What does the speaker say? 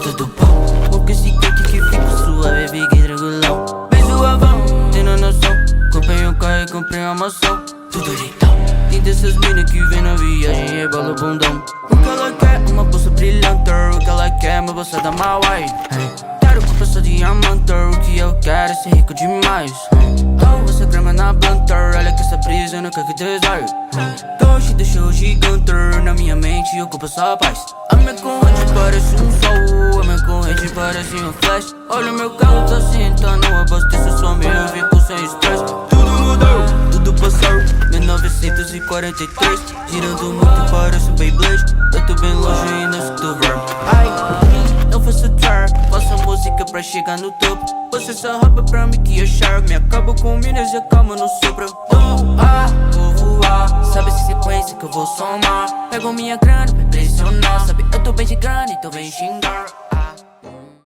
tudo bom. Porque esse quente que fica suave, fique tranquilão. Bem suavão, tendo noção. Comprei um carro e comprei uma mansão. Tudo deitão. Tem dessas mina que vem na viagem e rebola o bundão. O que ela quer, uma bolsa brilhante. O que ela quer, uma bolsa da Mawai. Quero comprar só diamante. O que eu quero é ser rico demais. Então você grama na blunter. Olha que essa brisa eu nunca que desaire. Doce deixou gigante. Na minha mente ocupa só paz. A minha corrente parece um sol. A minha corrente parece um flash. Olha o meu carro tá sentando. Abasteço só meu, eu fico sem estresse. Tudo mudou, tudo passou. 1943, girando muito parece um Beyblade. Eu tô bem longe e não estou verde. Ai, não faço trap, faço música pra chegar no topo. Você só rouba pra me que achar. Me acabo com minas e acalma no sopro. Vou voar, sabe essa sequência que eu vou somar. Pego minha grana pra impressionar, sabe eu tô bem de grana, então vem xingar.